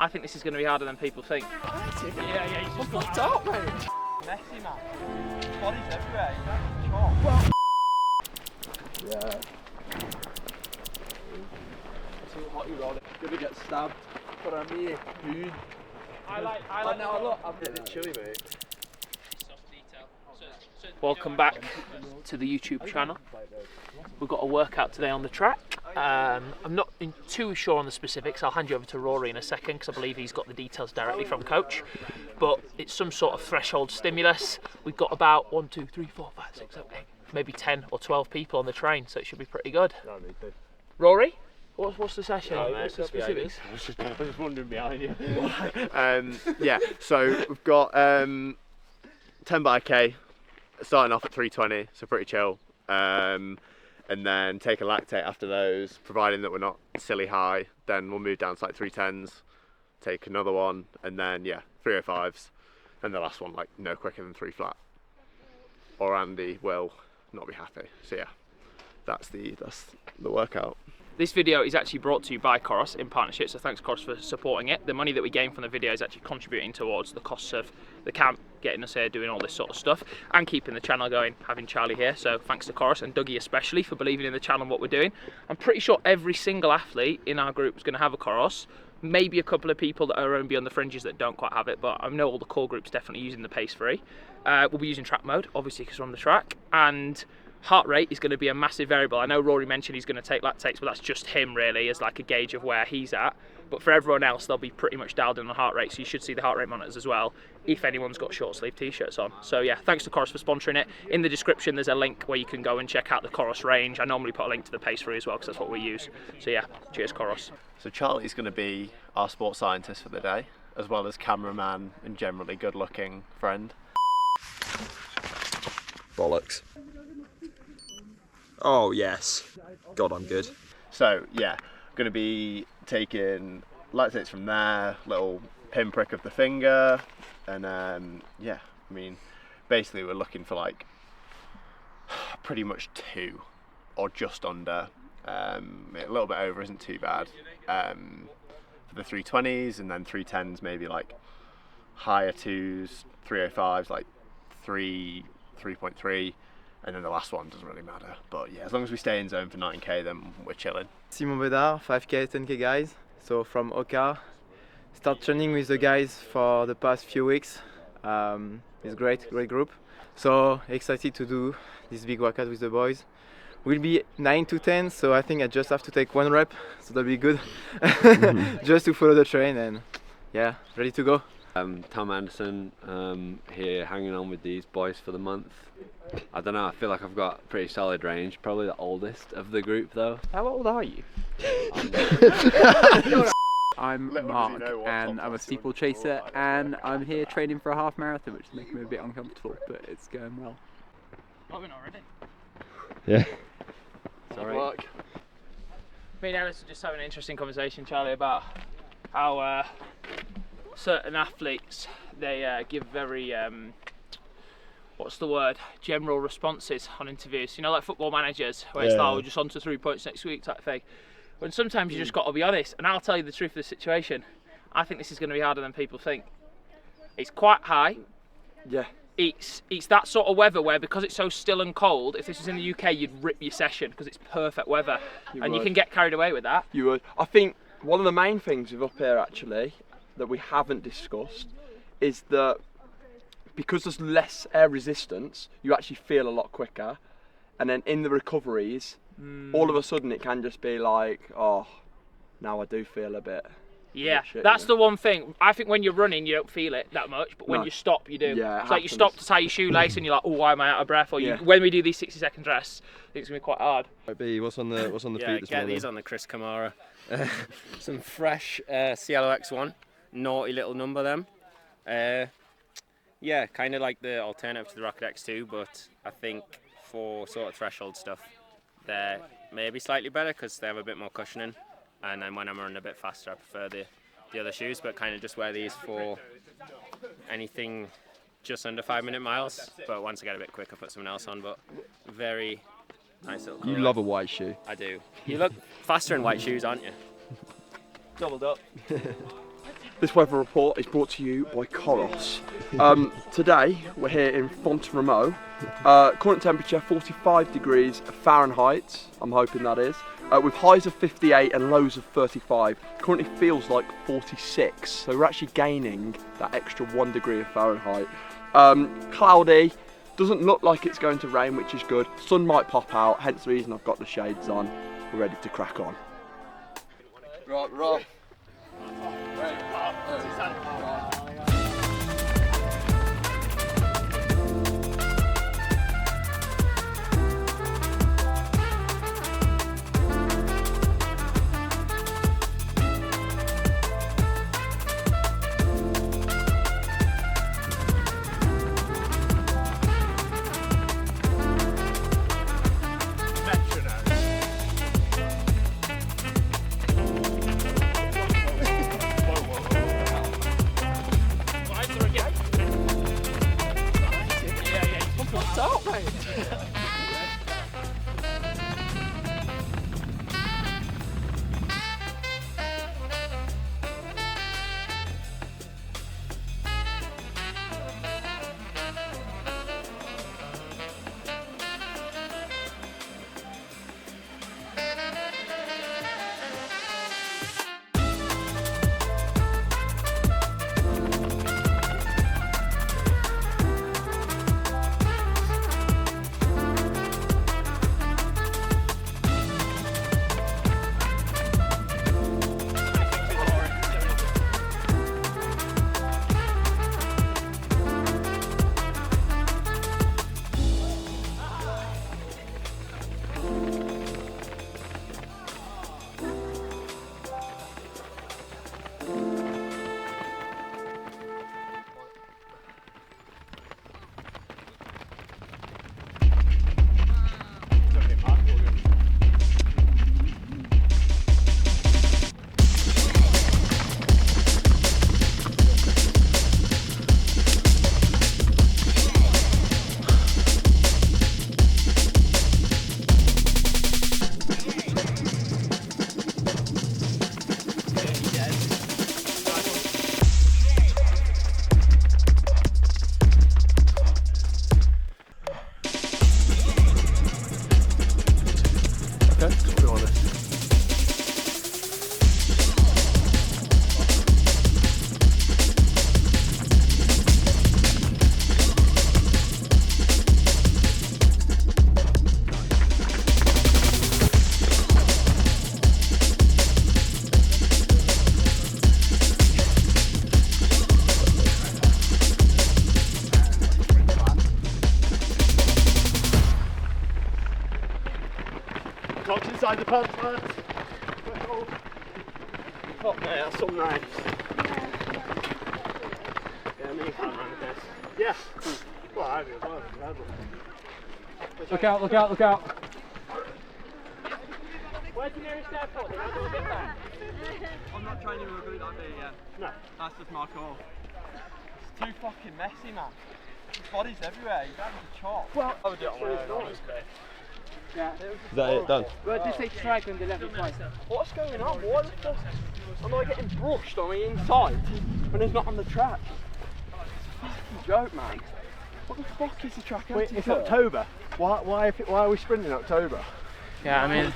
I think this is going to be harder than people think. Yeah, he's just fucked up, mate. Messy, man. Bodies everywhere. Yeah. Too hot, you're on it. Gonna get stabbed. For a me, dude. I like. Now look, I'm getting chilly, mate. Welcome back to the YouTube channel. We've got a workout today on the track. I'm not too sure on the specifics. I'll hand you over to Rory in a second because I believe he's got the details directly from coach. But it's some sort of threshold stimulus. We've got about 1, 2, 3, 4, 5, 6, 7, 8, maybe 10 or 12 people on the train, so it should be pretty good. Rory? What's the session? What's the specifics? I was just wondering behind you. Yeah, so we've got 10 by K, starting off at 320, so pretty chill. And then take a lactate after those, providing that we're not silly high. Then we'll move down to like 310s, take another one, and then yeah, 305s, and the last one like no quicker than 3 flat. Or Andy will not be happy. So yeah, that's the workout. This video is actually brought to you by Coros in partnership, so thanks Coros for supporting it. The money that we gain from the video is actually contributing towards the costs of the camp, getting us here, doing all this sort of stuff, and keeping the channel going, having Charlie here. So thanks to Coros and Dougie especially for believing in the channel and what we're doing. I'm pretty sure every single athlete in our group is going to have a Coros. Maybe a couple of people that are beyond the fringes that don't quite have it, but I know all the core groups definitely using the pace free. We'll be using track mode, obviously because we're on the track, and heart rate is going to be a massive variable. I know Rory mentioned he's going to take lactates, but that's just him really as like a gauge of where he's at. But for everyone else, they'll be pretty much dialed in on heart rate, so you should see the heart rate monitors as well if anyone's got short sleeve t-shirts on. So yeah, thanks to Coros for sponsoring it. In the description there's a link where you can go and check out the Coros range. I normally put a link to the pace free as well because that's what we use. So yeah, cheers Coros. So Charlie's going to be our sports scientist for the day, as well as cameraman and generally good looking friend. Bollocks. Oh yes. God, I'm good. So yeah, going to be taking lactates from there, little pinprick of the finger, and yeah, I mean, basically we're looking for like pretty much 2 or just under. A little bit over isn't too bad for the 320s, and then 310s maybe like higher 2s, 305s like 3.3. And then the last one doesn't really matter. But yeah, as long as we stay in zone for 9k, then we're chilling. Simon Bedard, 5k, 10k guys. So from Oka, start training with the guys for the past few weeks. It's great group. So excited to do this big workout with the boys. We'll be 9 to 10, so I think I just have to take 1 rep, so that'll be good. Just to follow the train and yeah, ready to go. Tom Anderson, here hanging on with these boys for the month. I don't know, I feel like I've got pretty solid range, probably the oldest of the group though. How old are you? I'm Mark and I'm a steeplechaser and I'm here training for a half marathon, which is making me a bit uncomfortable, but it's going well. Oh, we're not ready. Yeah. Sorry. Me and Alice are just having an interesting conversation, Charlie, about how certain athletes, they give very, what's the word, general responses on interviews. You know, like football managers, where it's like, oh, just on to 3 points next week type thing. When sometimes you just got to be honest, and I'll tell you the truth of the situation. I think this is going to be harder than people think. It's quite high. Yeah. It's that sort of weather where, because it's so still and cold, if this was in the UK, you'd rip your session because it's perfect weather. You can get carried away with that. You would. I think one of the main things with up here actually that we haven't discussed is that because there's less air resistance, you actually feel a lot quicker. And then in the recoveries, all of a sudden it can just be like, oh, now I do feel a bit. Yeah, shit, that's the one thing. I think when you're running, you don't feel it that much, but when you stop, you do. Yeah, it's like you stop to tie your shoelace and you're like, oh, why am I out of breath? Or when we do these 60-second rests, I think it's going to be quite hard. What's on the feet this get morning? These on the Chris Kamara. Some fresh CLOX1, naughty little number them. Yeah, kind of like the alternative to the Rocket X2, but I think for sort of threshold stuff, they're maybe slightly better because they have a bit more cushioning. And then when I'm running a bit faster, I prefer the other shoes, but kind of just wear these for anything just under 5-minute miles. But once I get a bit quicker, put something else on. But very nice little colour. You love a white shoe. I do. You look faster in white shoes, aren't you? Doubled up. This weather report is brought to you by Coros. Today we're here in Font-Romeu. Current temperature 45 degrees Fahrenheit, I'm hoping that is, with highs of 58 and lows of 35. Currently feels like 46, so we're actually gaining that extra 1 degree of Fahrenheit. Cloudy, doesn't look like it's going to rain, which is good. Sun might pop out, hence the reason I've got the shades on. We're ready to crack on. Right. Inside the pants, lads. Oh, mate, that's so nice. Yeah, me can run this. Yeah. Well, I do as well. Look out, look out, look out. Where's the nearest airport? Then I'll go a bit back. I'm not training with a group like that yet. No. That's just my call. It's too fucking messy, man. There's bodies everywhere, you don't have to chop. Well, I would do it on my own, honestly. Yeah. Is that it? Done? But just take strike on the left side. What's going on? Why the fuck am I getting brushed on the inside when it's not on the track? It's a fucking joke, man. What the fuck is the track? Wait, it's October. Why are we sprinting in October? Yeah, I mean,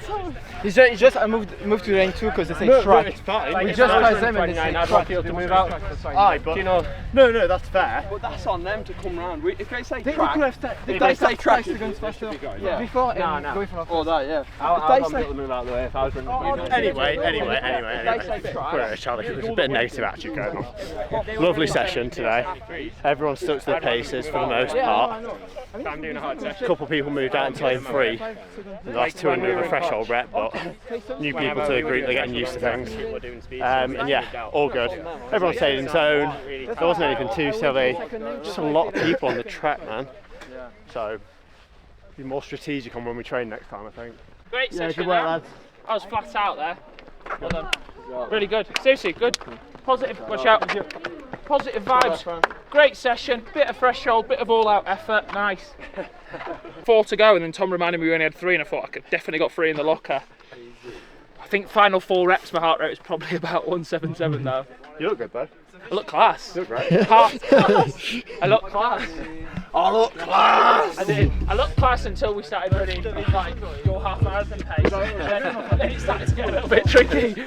it's just I moved to lane 2 because they say track. No, it's fine. Like, We we just passed them and they say I'd track. want people to move out. Aye, but you know, no, that's fair. But that's on them to come round. If they say They track, could have if they say track, against faster yeah. before and No. going for Or that, yeah. I'd want people to move out of the way if I was running. Anyway. If they say track, There's a bit of negative attitude going on. Lovely session today. Everyone stuck to their paces for the most part. I'm doing a hard session. A couple of people moved out into lane 3. The last 200 of the threshold rep, but new people to the group, they're getting used to things. And yeah, all good. Everyone stayed in zone. There wasn't anything too silly. Just a lot of people on the track, man. So be more strategic on when we train next time, I think. Great session. Yeah, good work, lads. I was flat out there. Well done. Really good. Seriously, good. Positive. Watch out. Positive vibes. Great session. Bit of threshold, bit of all-out effort. Nice. 4 to go, and then Tom reminded me we only had 3, and I thought I could definitely got 3 in the locker. I think final 4 reps, my heart rate was probably about 177 now. You look good though. I look class. You look great. Class. I look class. I look class! I did. I looked class until we started running like your half marathon pace. And then it started to get a little bit tricky.